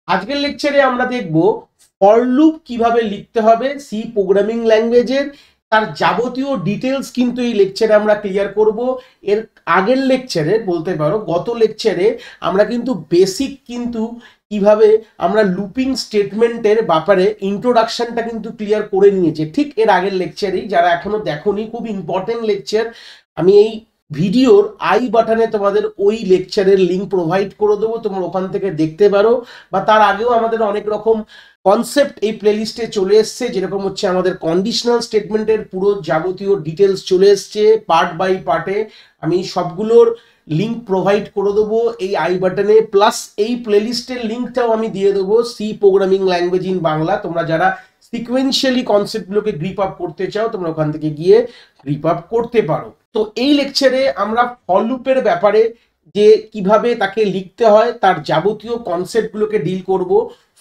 আজকের লেকচারে আমরা দেখব ফর লুপ কিভাবে লিখতে হবে সি প্রোগ্রামিং ল্যাঙ্গুয়েজের। তার যাবতীয় ডিটেলস কিন্তু এই লেকচারে আমরা ক্লিয়ার করব। এর আগের লেকচারে বলতে পারো গত লেকচারে আমরা কিন্তু বেসিক কিন্তু কিভাবে আমরা লুপিং স্টেটমেন্টের ব্যাপারে ইন্ট্রোডাকশনটা কিন্তু ক্লিয়ার করে নিয়েছি ঠিক এর আগের লেকচারেই। যারা এখনো দেখোনি, খুব ইম্পর্টেন্ট লেকচার। আমি এই ভিডিওর আই বাটনে তোমাদের ওই লেকচারের লিঙ্ক প্রোভাইড করে দেবো, তোমরা ওখান থেকে দেখতে পারো। বা তার আগেও আমাদের অনেক রকম কনসেপ্ট এই প্লেলিস্টে চলে এসছে, যেরকম হচ্ছে আমাদের কন্ডিশনাল স্টেটমেন্টের পুরো যাবতীয় ডিটেলস চলে এসছে পার্ট বাই পার্টে। আমি সবগুলোর লিঙ্ক প্রোভাইড করে দেবো এই আই বাটনে, প্লাস এই প্লেলিস্টের লিঙ্কটাও আমি দিয়ে দেবো C programming language in Bangla. তোমরা যারা সিকোয়েন্সিয়ালি কনসেপ্টগুলোকে গ্রিপ আপ করতে চাও তোমরা ওখান থেকে গিয়ে গ্রিপ আপ করতে পারো। তো এই লেকচারে আমরা ফর লুপের ব্যাপারে যে কিভাবে তাকে লিখতে হয় তার যাবতীয় কনসেপ্টগুলোকে ডিল করব।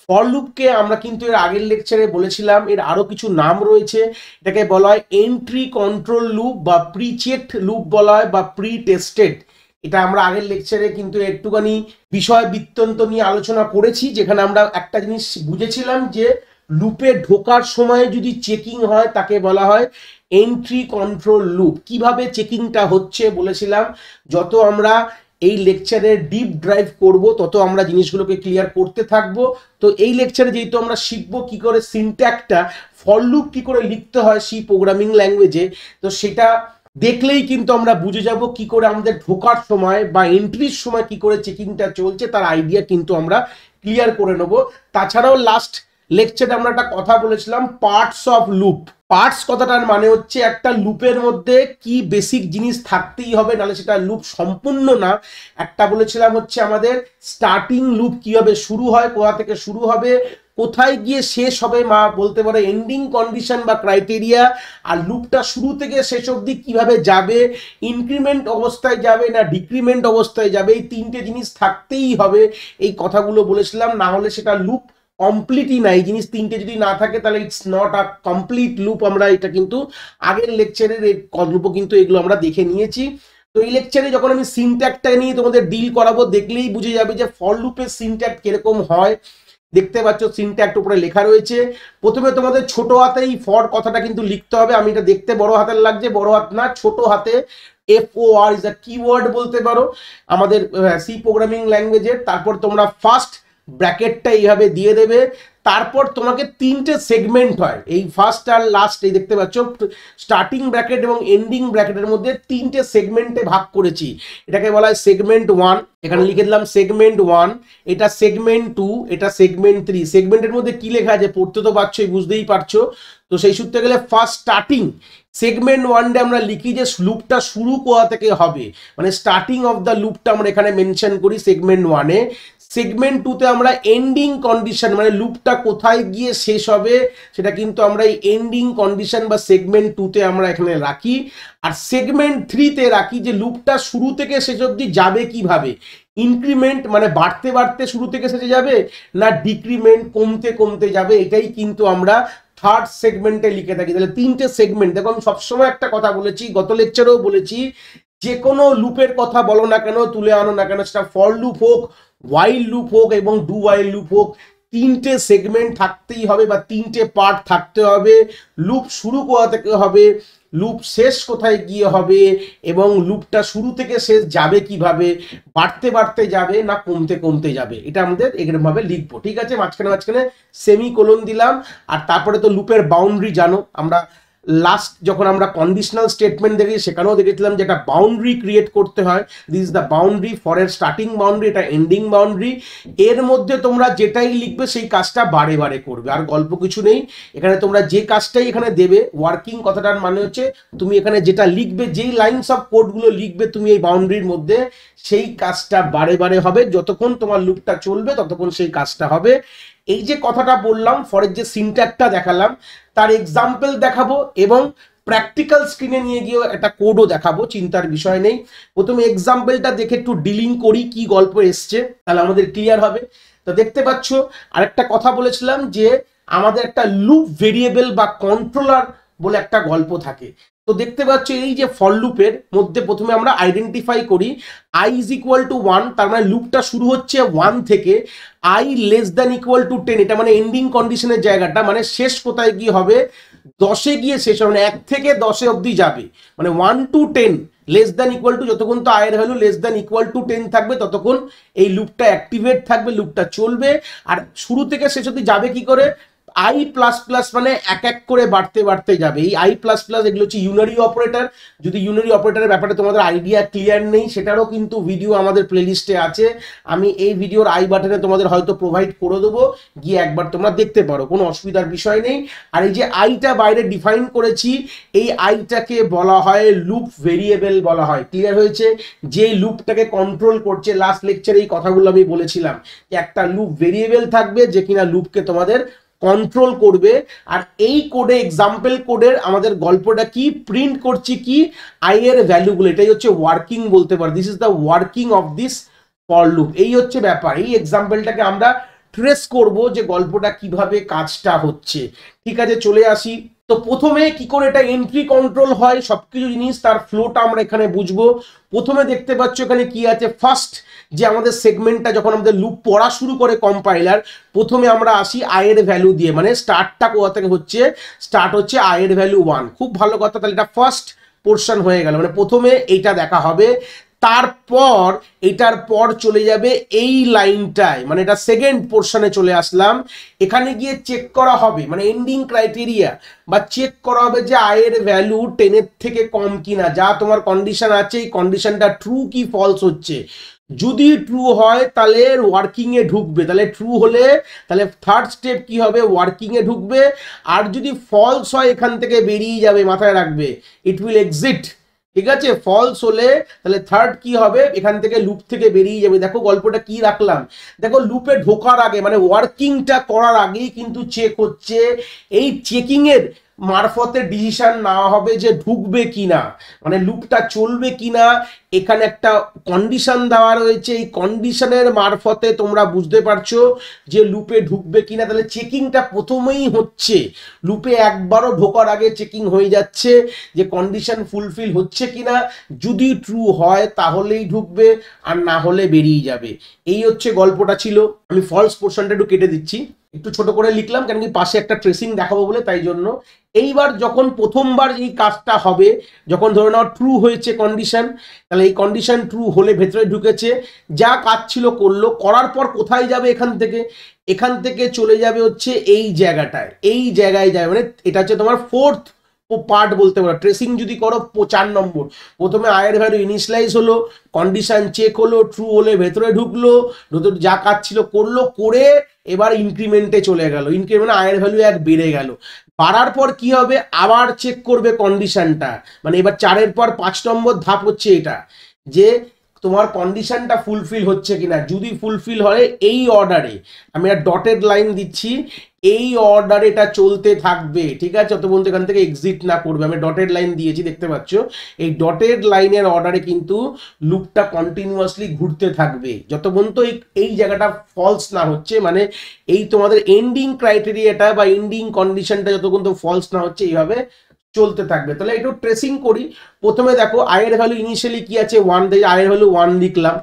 ফর লুপকে আমরা কিন্তু এর আগের লেকচারে বলেছিলাম এর আরো কিছু নাম রয়েছে। এটাকে বলা হয় এন্ট্রি কন্ট্রোল লুপ বা প্রি চেকড লুপ বলা হয় বা প্রি টেস্টেড। এটা আমরা আগের লেকচারে কিন্তু একটুখানি বিষয় বৃত্তান্ত নিয়ে আলোচনা করেছি, যেখানে আমরা একটা জিনিস বুঝেছিলাম যে লুপে ঢোকার সময় যদি চেকিং হয় তাকে বলা হয় এন্ট্রি কন্ট্রোল লুপ। কিভাবে চেকিংটা হচ্ছে বলেছিলাম। যত আমরা এই লেকচারে ডিপ ড্রাইভ করব তত আমরা জিনিসগুলোকে ক্লিয়ার করতে থাকবো। তো এই লেকচারে যেহেতু আমরা শিখবো কি করে সিনট্যাক্সটা ফর লুপ কি করে লিখতে হয় সি প্রোগ্রামিং ল্যাঙ্গুয়েজে, তো সেটা দেখলেই কিন্তু আমরা বুঝে যাব কি করে আমাদের ঢোকার সময় বা এন্ট্রির সময় কি করে চেকিংটা চলছে তার আইডিয়া কিন্তু আমরা ক্লিয়ার করে নেব। তাছাড়াও লাস্ট লেকচারে আমরা একটা কথা বলেছিলাম পার্টস অফ লুপ। পার্টস কথাটার মানে হচ্ছে একটা লুপের মধ্যে কি বেসিক জিনিস থাকতেই হবে, নাহলে সেটা লুপ সম্পূর্ণ না। একটা বলেছিলাম হচ্ছে আমাদের স্টার্টিং লুপ কিভাবে শুরু হয়, কোথা থেকে শুরু হবে, কোথায় গিয়ে শেষ হবে, মা বলতে পারো এন্ডিং কন্ডিশন বা ক্রাইটেরিয়া। আর লুপটা শুরু থেকে শেষ অবধি কিভাবে যাবে, ইনক্রিমেন্ট অবস্থায় যাবে না ডিক্রিমেন্ট অবস্থায় যাবে, এই তিনটে জিনিস থাকতেই হবে। এই কথাগুলো বলেছিলাম, না হলে সেটা লুপ কমপ্লিটই না। এই জিনিস তিনটে যদি না থাকে তাহলে it's not a complete loop. আমরা এটা কিন্তু আগের লেকচারের গল্প কিন্তু এগুলো আমরা দেখে নিয়েছি। তো এই লেকচারে যখন আমি সিনট্যাক্সটা নিয়ে তোমাদের ডিল করাবো দেখলেই বুঝে যাবে যে ফর লুপের সিনট্যাক্স কিরকম হয়। দেখতে পাচ্ছ সিনট্যাক্স উপরে লেখা রয়েছে। প্রথমে তোমাদের ছোট হাতেই ফর কথাটা কিন্তু লিখতে হবে। আমি এটা দেখতে বড় হাতের লাগছে, বড় হাত না, ছোট হাতে FOR ইজ আ কিওয়ার্ড বলতে পারো আমাদের সি প্রোগ্রামিং ল্যাঙ্গুয়েজের। তারপর তোমরা ফার্স্ট ব্র্যাকেটটা এইভাবে দিয়ে দেবে। তারপর তোমাকে তিনটে সেগমেন্ট হয়, এই ফার্স্ট আর লাস্ট, এই দেখতে পাচ্ছ স্টার্টিং ব্র্যাকেট এবং এন্ডিং ব্র্যাকেটের মধ্যে তিনটে সেগমেন্টে ভাগ করেছি। এটাকে বলা হয় সেগমেন্ট 1, এখানে লিখে দিলাম সেগমেন্ট 1, এটা সেগমেন্ট 2, এটা সেগমেন্ট 3। সেগমেন্টের মধ্যে কি লেখা আছে পড়তে তো পারছোই, বুঝতেই পারছো। তো সেই সূত্রে গেলে ফার্স্ট স্টার্টিং সেগমেন্ট 1 আমরা লিখি যে লুপটা শুরু কোথা থেকে হবে, মানে স্টার্টিং অফ দ্য লুপটা আমরা এখানে মেনশন করি সেগমেন্ট 1-এ। সেগমেন্ট 2-তে আমরা এন্ডিং কন্ডিশন মানে লুপটা কোথায় গিয়ে শেষ হবে সেটা কিন্তু আমরা এই এন্ডিং কন্ডিশন বা সেগমেন্ট 2-তে আমরা এখানে রাখি। আর সেগমেন্ট 3-তে রাখি যে লুপটা শুরু থেকে শেষ অবধি যাবে কিভাবে, ইনক্রিমেন্ট মানে বাড়তে বাড়তে শুরু থেকে শেষে যাবে, না ডিক্রিমেন্ট কমতে কমতে যাবে, এটাই কিন্তু আমরা থার্ড সেগমেন্টে লিখে থাকি। তাহলে তিনটে সেগমেন্ট। দেখো আমি সবসময় একটা কথা বলেছি, গত লেকচারেও বলেছি, যে কোনো লুপের কথা বলো না কেন, তুলে আনো না কেন, সেটা ফর লুপ হোক, ওয়াইল লুপ হোক এবং ডু ওয়াইল লুপ হোক, তিনটে সেগমেন্ট থাকতেই হবে বা তিনটে পার্ট থাকতে হবে। লুপ শুরু কোথা থেকে হবে, লুপ শেষ কোথায় গিয়ে হবে, এবং লুপটা শুরু থেকে শেষ যাবে কিভাবে, বাড়তে বাড়তে যাবে না কমতে কমতে যাবে, এটা আমাদের এরকম ভাবে লিখবো। ঠিক আছে, মাঝখানে মাঝখানে সেমিকোলন দিলাম। আর তারপরে তো লুপের বাউন্ডারি জানো, আমরা লাস্ট যখন আমরা কন্ডিশনাল স্টেটমেন্ট দেখি সেখানেও দেখেছিলাম যে একটা বাউন্ডারি ক্রিয়েট করতে হয়। দিস ইজ দ্য বাউন্ডারি, ফরের স্টার্টিং বাউন্ডারি, এটা এন্ডিং বাউন্ডারি। এর মধ্যে তোমরা যেটাই লিখবে সেই কাজটা বারে বারে করবে, আর গল্প কিছু নেই এখানে। তোমরা যে কাজটাই এখানে দেবে, ওয়ার্কিং কথাটার মানে হচ্ছে তুমি এখানে যেটা লিখবে, যেই লাইনস অফ কোডগুলো লিখবে তুমি এই বাউন্ডারির মধ্যে, সেই কাজটা বারে বারে হবে। যতক্ষণ তোমার লুপটা চলবে ততক্ষণ সেই কাজটা হবে। এই যে কথাটা বললাম, ফরের যে সিনট্যাক্সটা দেখালাম তার এক্সাম্পল দেখাবো এবং প্র্যাকটিক্যাল স্ক্রিনে নিয়ে গিয়ে একটা কোডও দেখাবো, চিন্তার বিষয় নেই। প্রথমে এক্সাম্পলটা দেখে একটু ডিলিং করি কি গল্প এসছে, তাহলে আমাদের ক্লিয়ার হবে। তো দেখতে পাচ্ছ আরেকটা কথা বলেছিলাম যে আমাদের একটা লুপ ভেরিয়েবল বা কন্ট্রোলার বলে একটা গল্প থাকে। তো দেখতে পাচ্ছ এই যে ফর লুপের মধ্যে প্রথমে আমরা আইডেন্টিফাই করি i ইজ ইকুয়াল টু 1, তার মানে লুপটা শুরু হচ্ছে 1 থেকে, i less than equal to 10, এটা মানে এন্ডিং কন্ডিশনের জায়গাটা, মানে শেষ কোথায় গিয়ে হবে 10-এ গিয়ে শেষ হবে, মানে 1 থেকে 10-এ অবধি যাবে, মানে 1 to 10 less than equal to, যতক্ষণ তো i এর value less than equal to 10 থাকবে ততক্ষণ এই লুপটা অ্যাক্টিভেট থাকবে, লুপটা চলবে। আর শুরু থেকে শেষ অবধি যাবে কি করে, i প্লাস প্লাস মানে এক এক করে বাড়তে বাড়তে যাবে। এই i প্লাস প্লাস এগুলো হচ্ছে ইউনারি অপারেটর। যদি ইউনারি অপারেটরের ব্যাপারে তোমাদের আইডিয়া ক্লিয়ার নেই, সেটারও কিন্তু ভিডিও আমাদের প্লেলিস্টে আছে, আমি এই ভিডিওর আই বাটনে তোমাদের হয়তো প্রোভাইড করে দেবো, গিয়ে একবার তোমরা দেখতে পারো, কোনো অসুবিধার বিষয় নেই। আর এই যে আইটা বাইরে ডিফাইন করেছি, এই আইটাকে বলা হয় লুপ ভেরিয়েবল বলা হয়। ক্লিয়ার হয়েছে? যে লুপটাকে কন্ট্রোল করছে, লাস্ট লেকচারে এই কথাগুলো আমি বলেছিলাম যে একটা লুপ ভেরিয়েবল থাকবে যে কিনা লুপকে তোমাদের কন্ট্রোল করবে। আর এই কোডে, এক্সাম্পল কোডের আমাদের গল্পটা কি, প্রিন্ট করছি কি, আই এর ভ্যালুগুলো, এটাই হচ্ছে ওয়ার্কিং বলতে পারো, this is the working of this for loop. এই হচ্ছে ব্যাপার, এই এক্সাম্পলটাকে আমরা ট্রেস করব যে গল্পটা কিভাবে কাজটা হচ্ছে। ঠিক আছে, চলে আসি। তো প্রথমে কি করে এটা এন্ট্রি কন্ট্রোল হয়, সবকিছু জিনিস তার ফ্লোটা আমরা এখানে বুঝবো। প্রথমে দেখতে পাচ্ছ এখানে কি আছে, ফার্স্ট যে আমাদের সেগমেন্টটা যখন আমাদের লুপ পড়া শুরু করে কম্পাইলার, প্রথমে আমরা আসি i এর ভ্যালু দিয়ে, মানে স্টার্টটা কোথা থেকে হচ্ছে, স্টার্ট হচ্ছে i এর ভ্যালু 1। খুব ভালো কথা, তাহলে এটা ফার্স্ট পোর্শন হয়ে গেল, মানে প্রথমে এইটা দেখা হবে, তারপর এটার পর চলে যাবে এই লাইনটায়, মানে এটা সেকেন্ড পোর্শনে চলে আসলাম। এখানে গিয়ে চেক করা হবে, মানে এন্ডিং ক্রাইটেরিয়া বা চেক করা হবে যে i এর ভ্যালু 10 এর থেকে কম কিনা, যা তোমার কন্ডিশন আছে এই কন্ডিশনটা ট্রু কি ফলস হচ্ছে। যদি ট্রু হয় তাহলে ওয়ার্কিং এ ঢুকবে, তাহলে ট্রু হলে তাহলে থার্ড স্টেপ কি হবে, ওয়ার্কিং এ ঢুকবে। আর যদি ফলস হয় এখান থেকে বেরিয়ে যাবে, মাথায় রাখবে, ইট উইল এক্সিট। ঠিক আছে, ফলস হলে তাহলে থার্ড কি হবে, এখান থেকে লুপ থেকে বেরিয়ে যাবে। দেখো গল্পটা কি রাখলাম, দেখো লুপে ঢোকার আগে মানে ওয়ার্কিংটা করার আগেই কিন্তু চেক হচ্ছে, এই চেকিং এর মারফতে ডিসিশন নেওয়া হবে যে ঢুকবে কিনা, মানে লুপটা চলবে কিনা। এখানে একটা কন্ডিশন দেওয়া রয়েছে, এই কন্ডিশনের মারফতে তোমরা বুঝতে পারছো যে লুপে ঢুকবে কিনা। তাহলে চেকিংটা প্রথমেই হচ্ছে, লুপে একবারও ঢোকার আগে চেকিং হয়ে যাচ্ছে যে কন্ডিশন ফুলফিল হচ্ছে কিনা। যদি ট্রু হয় তাহলেই ঢুকবে, আর না হলে বেরিয়ে যাবে। এই হচ্ছে গল্পটা ছিল। আমি ফলস পোর্শনটা একটু কেটে দিচ্ছি, একটু ছোট করে লিখলাম কেন কি পাশে একটা ট্রেসিং দেখাবো বলে, তাই জন্য। এইবার যখন প্রথমবার এই কাজটা হবে, যখন ধরে নাও ট্রু হয়েছে কন্ডিশন, তাহলে এই কন্ডিশন ট্রু হলে ভেতরে ঢুকেছে, যা কাজ ছিল করলো, করার পর কোথায় যাবে, এখান থেকে চলে যাবে হচ্ছে এই জায়গাটায়, এই জায়গায় যাবে, মানে এটা হচ্ছে তোমার ফোর্থ পার্ট বলতে পারো। ট্রেসিং যদি করো 4 নম্বর, প্রথমে i এর ভ্যালু ইনিশিয়ালাইজ হলো, কন্ডিশন চেক হলো, ট্রু হলে ভেতরে ঢুকলো, যা কাজ ছিল করলো, করে এবার ইনক্রিমেন্টে চলে গেল, ইনক্রিমেন্ট i এর ভ্যালু 1 বেড়ে গেল। বাড়ার পর কি হবে, আবার চেক করবে কন্ডিশনটা, মানে এবার 4-এর পর 5 নম্বর ধাপ হচ্ছে এটা, যে তোমার কন্ডিশনটা ফুলফিল হচ্ছে কিনা। যদি ফুলফিল হয় এই অর্ডারে, আমি একটা ডটেড লাইন দিচ্ছি, এই অর্ডারে এটা চলতে থাকবে। ঠিক আছে, অত বলতে এখান থেকে এক্সিট না করবে, আমি ডটেড লাইন দিয়েছি দেখতে পাচ্ছ, এই ডটেড লাইনের অর্ডারে কিন্তু লুপটা কন্টিনিউয়াসলি ঘুরতে থাকবে যত পর্যন্ত এই জায়গাটা ফলস না হচ্ছে, মানে এই তোমাদের এন্ডিং ক্রাইটেরিয়াটা বা এন্ডিং কন্ডিশনটা যত পর্যন্ত ফলস না হচ্ছে, এইভাবে চলতে থাকবে। তাহলে একটু ট্রেসিং করি। প্রথমে দেখো i এর ভ্যালু ইনিশিয়ালি কি আছে 1, দিয়ে i এর ভ্যালু 1 লিখলাম,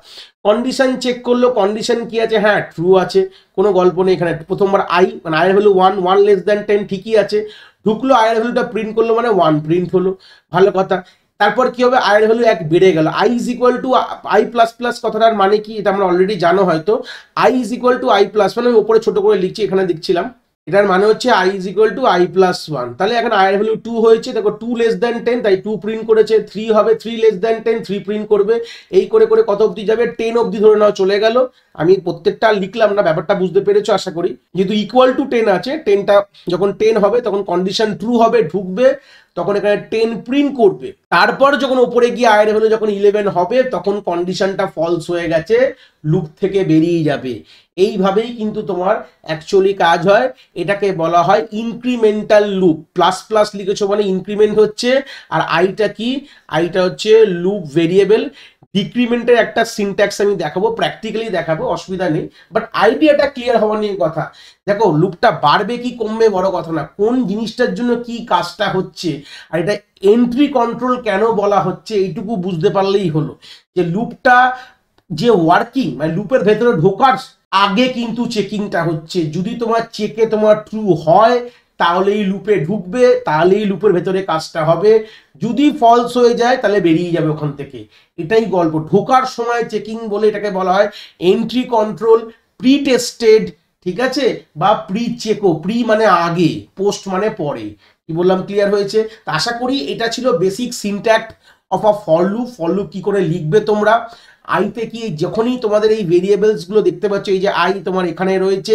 কন্ডিশন চেক করলো, কন্ডিশন কি আছে, হ্যাঁ ট্রু আছে, কোনো গল্প নেই এখানে। প্রথমবার i মানে i এর ভ্যালু 1 লেস দ্যান 10 ঠিকই আছে, ঢুকলো, i এর ভ্যালুটা প্রিন্ট করলো, মানে 1 প্রিন্ট হলো, ভালো কথা। তারপর কি হবে, i এর ভ্যালু 1 বেড়ে গেল, i is equal to i plus plus, কথাটার মানে কি এটা আমরা অলরেডি জানো হয়তো, i is equal to i plus, মানে আমি উপরে ছোট করে লিখছি, এখানে দেখছিলাম, এটার মানে হচ্ছে i is equal to i plus 1। তাহলে এখন i এর ভ্যালু 2 হয়েছে, দেখো 2 লেস দ্যান 10 তাই 2 প্রিন্ট করেছে, 3 হবে, 3 লেস দ্যান 10 3 প্রিন্ট করবে, এই করে করে কত অবধি যাবে, 10 অবধি ধরে নাও চলে গেল। আমি প্রত্যেকটা লিখলাম না, ব্যাপারটা বুঝতে পেরেছো আশা করি। যেহেতু ইকুয়াল টু 10 আছে, 10টা যখন 10 হবে তখন কন্ডিশন ট্রু হবে, ঢুকবে, তখন এখানে 10 প্রিন্ট করবে। তারপর যখন উপরে গিয়ে i এর ভ্যালু যখন 11 হবে, তখন কন্ডিশনটা ফলস হয়ে গেছে, লুপ থেকে বেরিয়ে যাবে। এইভাবেই কিন্তু তোমার অ্যাকচুয়ালি কাজ হয়, এটাকে বলা হয় ইনক্রিমেন্টাল লুপ। প্লাস প্লাস লিখেছো মানে ইনক্রিমেন্ট হচ্ছে, আর আইটা কি, আইটা হচ্ছে লুপ ভেরিয়েবল। ডিক্রিমেন্টের একটা সিনট্যাক্স আমি দেখাবো, প্র্যাকটিক্যালি দেখাবো, অসুবিধা নেই, বাট আইডিয়াটা ক্লিয়ার হওয়া নিয়ে কথা। দেখো লুপটা বাড়বে কি কমবে বড় কথা না, কোন জিনিসটার জন্য কি কাজটা হচ্ছে, আর এটা এন্ট্রি কন্ট্রোল কেন বলা হচ্ছে এইটুকু বুঝতে পারলেই হলো। যে লুপটা যে ওয়ার্কিং মানে লুপের ভেতরে ঢোকার আগে কিন্তু চেকিংটা হচ্ছে, যদি তোমার চেকে তোমার ট্রু হয় তাহলেই লুপে ঢুকবে, তাহলেই লুপের ভেতরে কাজটা হবে, যদি ফলস হয়ে যায় তাহলে বেরিয়ে যাবে ওখান থেকে। এটাই গল্প। ঢোকার সময় চেকিং বলে এটাকে বলা হয় এন্ট্রি কন্ট্রোল প্রি টেস্টেড, ঠিক আছে, বা প্রি চেকও, প্রি মানে আগে, পোস্ট মানে পরে। কি বললাম ক্লিয়ার হয়েছে? তা আশা করি এটা ছিল basic syntax of a for loop. For loop কি করে লিখবে তোমরা, আইতে কি যখনই তোমাদের এই ভেরিয়েবলস গুলো দেখতে পাচ্ছ, এই যে আই তোমার এখানে রয়েছে,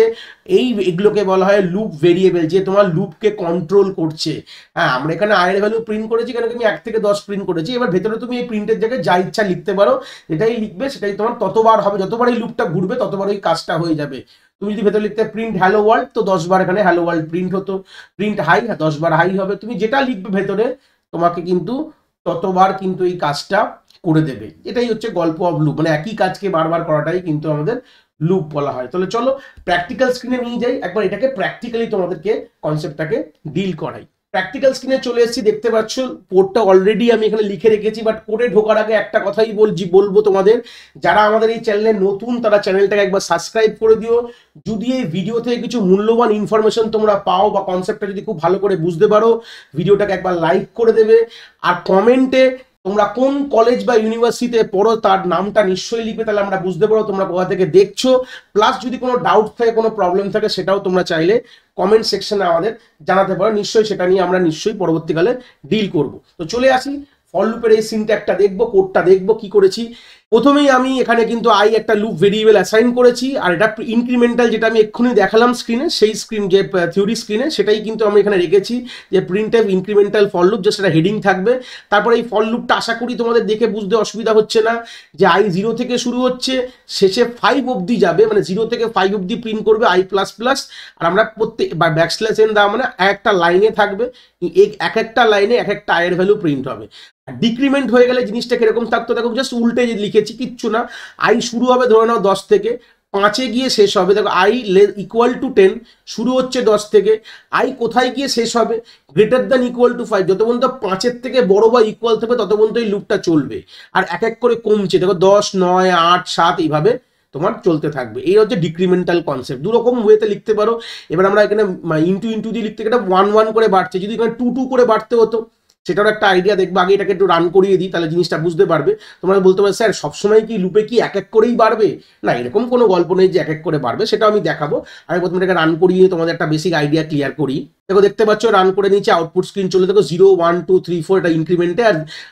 এগুলোকে বলা হয় লুপ ভেরিয়েবল, যে তোমার লুপকে কন্ট্রোল করছে। হ্যাঁ, আমরা এখানে আয়ের ভ্যালু প্রিন্ট করেছি, কেন আমি 1 থেকে 10 প্রিন্ট করেছি। এবার ভেতরে তুমি এই প্রিন্টের জায়গায় যা ইচ্ছা লিখতে পারো, যেটাই লিখবে সেটাই তোমার ততবার হবে, যতবার এই লুপটা ঘুরবে ততবার ওই কাজটা হয়ে যাবে। তুমি যদি ভেতরে লিখতে প্রিন্ট হ্যালো ওয়ার্ল্ড, তো 10 বার এখানে হ্যালো ওয়ার্ল্ড প্রিন্ট হতো। প্রিন্ট হাই, 10 বার হাই হবে। তুমি যেটা লিখবে ভেতরে তোমাকে কিন্তু ততবার কিন্তু এই কাজটা করে দেবে। এটাই হচ্ছে গল্প অফ লুপ, মানে একই কাজকে বারবার করাটাই কিন্তু আমাদের লুপ বলা হয়। তাহলে চলো প্র্যাকটিক্যাল স্ক্রিনে নিয়ে যাই, একবার এটাকে প্র্যাকটিক্যালি তোমাদেরকে কনসেপ্টটাকে ডিল করাই। প্র্যাকটিক্যাল স্ক্রিনে চলে এসেছি, দেখতে পাচ্ছ কোডটা অলরেডি আমি এখানে লিখে রেখেছি, বাট কোডে ঢোকার আগে একটা কথাই বলবো তোমাদের, যারা আমাদের এই চ্যানেলে নতুন তারা চ্যানেলটাকে একবার সাবস্ক্রাইব করে দিও। যদি এই ভিডিও থেকে কিছু মূল্যবান ইনফরমেশন তোমরা পাও বা কনসেপ্টটা যদি খুব ভালো করে বুঝতে পারো, ভিডিওটাকে একবার লাইক করে দেবে, আর কমেন্টে তোমরা কোন কলেজ বা ইউনিভার্সিটিতে পড়ো তার নামটা নিশ্চয়ই লিখবে, তাহলে আমরা বুঝতে পারো তোমরা কোথা থেকে দেখছো। প্লাস যদি কোনো ডাউট থাকে, কোনো প্রবলেম থাকে, সেটাও তোমরা চাইলে কমেন্ট সেকশনে আমাদের জানাতে পারো, নিশ্চয়ই সেটা নিয়ে আমরা নিশ্চয়ই পরবর্তীকালে ডিল করব। তো চলে আসি ফর লুপের এই সিনট্যাক্সটা দেখবো, কোডটা দেখবো কি করেছি। প্রথমেই আমি এখানে কিন্তু আই একটা লুপ ভেরিয়েবল অ্যাসাইন করেছি, আর এটা ইনক্রিমেন্টাল যেটা আমি এক্ষুনি দেখালাম স্ক্রিনে, সেই স্ক্রিন যে থিওরি স্ক্রিনে সেটাই কিন্তু আমি এখানে রেখেছি, যে printf incremental for loop, just একটা হেডিং থাকবে। তারপরে এই ফর লুপটা আশা করি তোমাদের দেখে বুঝতে অসুবিধা হচ্ছে না, যে আই 0 থেকে শুরু হচ্ছে, শেষে 5 অবধি যাবে, মানে 0 থেকে 5 অবধি প্রিন্ট করবে আই প্লাস প্লাস। আর আমরা প্রত্যেক বা ব্যাকস্ল্যাশ এন দেওয়া মানে একটা লাইনে থাকবে, এক একটা লাইনে এক একটা আয়ের ভ্যালু প্রিন্ট হবে। ডিক্রিমেন্ট হয়ে গেলে জিনিসটা কিরকম থাকতো দেখো, জাস্ট উল্টে লিখেছি, কিচ্ছু না। আই শুরু হবে ধরে নাও 10 থেকে, 5-এ গিয়ে শেষ হবে। দেখো আই ইকুয়াল টু 10, শুরু হচ্ছে 10 থেকে, আই কোথায় গিয়ে শেষ হবে, গ্রেটার দ্যান ইকুয়াল টু 5, যত পর্যন্ত 5-এর থেকে বড় বা ইকুয়াল থাকবে তত পর্যন্ত এই লুপটা চলবে। আর এক এক করে কমছে, দেখো 10, 9, 8, 7 এইভাবে তোমার চলতে থাকবে। এই হচ্ছে ডিক্রিমেন্টাল কনসেপ্ট। দুরকম ওয়েতে লিখতে পারো। এবার আমরা এখানে ইন্টু ইন্টু দিয়ে লিখতে গেলে 1 1 করে বাড়ছে, যদি এখানে 2 2 করে বাড়তে হতো সেটারও একটা আইডিয়া দেখবো। আগে এটাকে একটু রান করিয়ে দিই, তাহলে জিনিসটা বুঝতে পারবে। তোমরা বলতে পারো স্যার সবসময় কি লুপে কি এক এক করেই বাড়বে? না, এরকম কোনো গল্প নেই যে এক এক করে বাড়বে, সেটা আমি দেখাবো। আমি প্রথমে এটাকে রান করিয়ে তোমাদের একটা বেসিক আইডিয়া ক্লিয়ার করি। দেখো দেখতে পাচ্ছ রান করে নিচে আউটপুট স্ক্রিন চলে, দেখো 0 1 2 3 4 এটা ইনক্রিমেন্টে,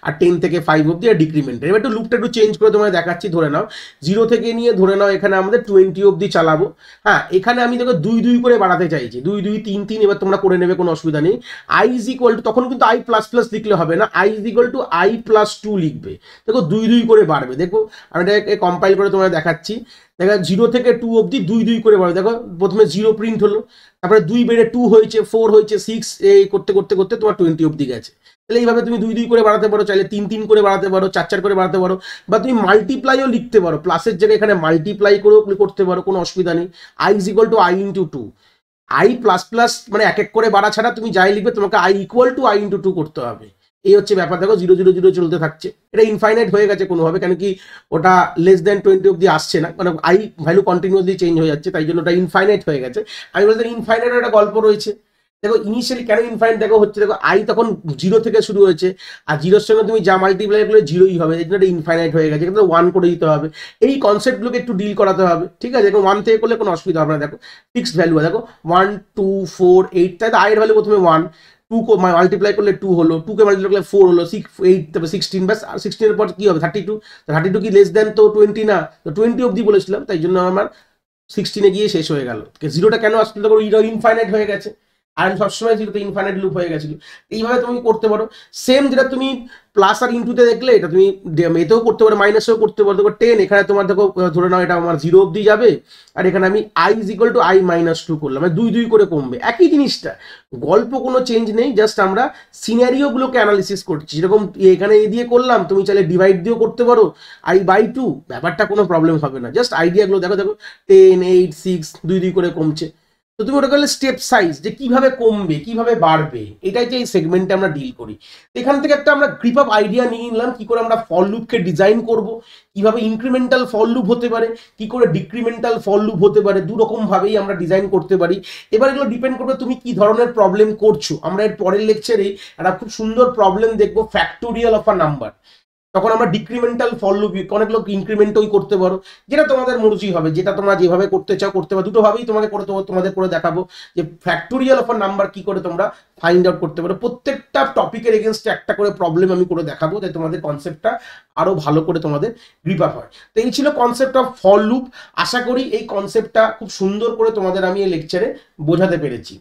আর 10 থেকে 5 অব্দি আর ডিক্রিমেন্টে। এবার একটু লুপটা একটু চেঞ্জ করে তোমাদের দেখাচ্ছি। ধরে নাও 0 থেকে নিয়ে ধরে নাও এখানে আমাদের 20 অব্দি চালাবো। হ্যাঁ, এখানে আমি দেখো 2 2 করে বাড়াতে চাইছি, 2 2 3 3, এবার তোমরা করে নেবে, কোনো অসুবিধা নেই। আই ইজ ইকুয়াল টু, তখন কিন্তু আই প্লাস প্লাস লিখলে হবে না, I is equal to I plus 2 লিখবে। দেখো 2 2 করে বাড়বে। দেখো আমি এটাকে কম্পাইল করে তোমাদের দেখাচ্ছি। দেখো 0 থেকে 2 অব্দি 2 2 করে বাড়বে। দেখো প্রথমে 0 প্রিন্ট হলো, তারপরে 2 বেড়ে 2 হয়েছে, 4 হয়েছে, 6, এই করতে করতে করতে তোমার 20 অব্দি গেছে। তাহলে এইভাবে তুমি 2 2 করে বাড়াতে পারো, চাইলে 3 3 করে বাড়াতে পারো, 4 4 করে বাড়াতে পারো, বা তুমি মাল্টিপ্লাইও লিখতে পারো, প্লাসের জায়গায় এখানে মাল্টিপ্লাই করেও করতে পারো, কোনো অসুবিধা নেই। I is equal to I into 2, I plus plus মানে এক এক করে বাড়া ছাড়া তুমি যাই লিখবে তোমাকে I equal to I into 2 করতে হবে। এই হচ্ছে ব্যাপার। দেখো 0 0 0 চলতে থাকছে, এটা ইনফাইনাইট হয়ে গেছে কোনোভাবে, কেন কি ওটা লেস দেন 20 অব্দি আসছে না, মানে আই ভ্যালু কন্টিনিউসলি চেঞ্জ হয়ে যাচ্ছে, তাই জন্য ওটা ইনফাইনাইট হয়ে গেছে। আমি বলতে ইনফাইনাইট একটা গল্প রয়েছে। দেখো ইনিশিয়ালি কেন ইনফাইনাইট দেখো হচ্ছে, দেখো আই তখন 0 থেকে শুরু হয়েছে, আর 0-এর সঙ্গে তুমি যা মাল্টিপ্লাই করলে 0ই হবে, এই জন্য এটা ইনফাইনাইট হয়ে গেছে, কিন্তু 1 করে দিতে হবে। এই কনসেপ্টগুলোকে একটু ডিল করাতে হবে, ঠিক আছে? দেখো 1 থেকে করলে কোনো অসুবিধা হবে না। দেখো ফিক্সড ভ্যালু, দেখো 1 2 4 8, তাই তো আয়ের ভ্যালু প্রথমে 1, 2 মাল্টিপ্লাই করলে 2 হলো, 2 কে মাল্টিপ্লাই করলে 4 হলো, 6 8 তারপর 16, ব্যাস। আর 16 এর পর কি হবে 32, 32 কি লেস দেন তো 20 না, তো 20 অবধি বলেছিলাম, তাই জন্য আমার 16-এ গিয়ে শেষ হয়ে গেল। 0টা কেন আসলে, দেখো ইনফাইনাইট হয়ে গেছে। আর সবসময় জিরোতে ইনফাইনাইট লুপ হয়ে গেছিল। এইভাবে তুমি করতে পারো। সেম যেটা তুমি প্লাস আর ইনটুতে দেখলে, এটা তুমি এতেও করতে পারো, মাইনাসেও করতে পারো। দেখো 10, এখানে তোমার দেখো ধরে নাও এটা আমার 0 অব্দি যাবে, আর এখানে আমি i is equal to i minus 2 করলাম, মানে 2 2 করে কমবে, একই জিনিসটা, গল্প কোনো চেঞ্জ নেই, জাস্ট আমরা সিনারিও গুলোকে অ্যানালিসিস করছি। যেরকম এখানে এ দিয়ে করলাম, তুমি চাইলে ডিভাইড দিয়েও করতে পারো i/2, ব্যাপারটা কোনো প্রবলেম হবে না। জাস্ট আইডিয়াগুলো দেখো, দেখো 10 8 6 2 2 করে কমছে। তো তুমি ওটা করলে স্টেপ সাইজ, যে কিভাবে কমবে কিভাবে বাড়বে, এটাই যে এই সেগমেন্টে আমরা ডিল করি। এখান থেকে একটা আমরা গ্রিপ আপ আইডিয়া নিয়ে নিলাম কি করে আমরা ফল লুপকে ডিজাইন করব, কিভাবে ইনক্রিমেন্টাল ফল লুপ হতে পারে, কি করে ডিক্রিমেন্টাল ফল লুপ হতে পারে, দু রকম ভাবেই আমরা ডিজাইন করতে পারি। এবার এগুলো ডিপেন্ড করবে তুমি কি ধরনের প্রবলেম করছো। আমরা এর পরের লেকচারে একটা খুব সুন্দর প্রবলেম দেখবো, ফ্যাক্টোরিয়াল অফ আ নাম্বার। তখন আমরা ডিক্রিমেন্টাল ফল লুপ, অনেক লোক ইনক্রিমেন্টই করতে পারো, যেটা তোমাদের মর্জি হবে, যেটা তোমরা যেভাবে করতে চাও করতে পারো। দুটো ভাবেই তোমাকে করে তোমাদের করে দেখাবো যে ফ্যাক্টোরিয়াল অফ আ নাম্বার কি করে তোমরা ফাইন্ড আউট করতে পারো। প্রত্যেকটা টপিকের এগেনস্টে একটা করে প্রবলেম আমি করে দেখাবো, তাই তোমাদের কনসেপ্টটা আরো ভালো করে তোমাদের গ্রিপ আপ হয়। তো এই ছিল কনসেপ্ট অফ ফল লুপ। আশা করি এই কনসেপ্টটা খুব সুন্দর করে তোমাদের আমি এই লেকচারে বোঝাতে পেরেছি।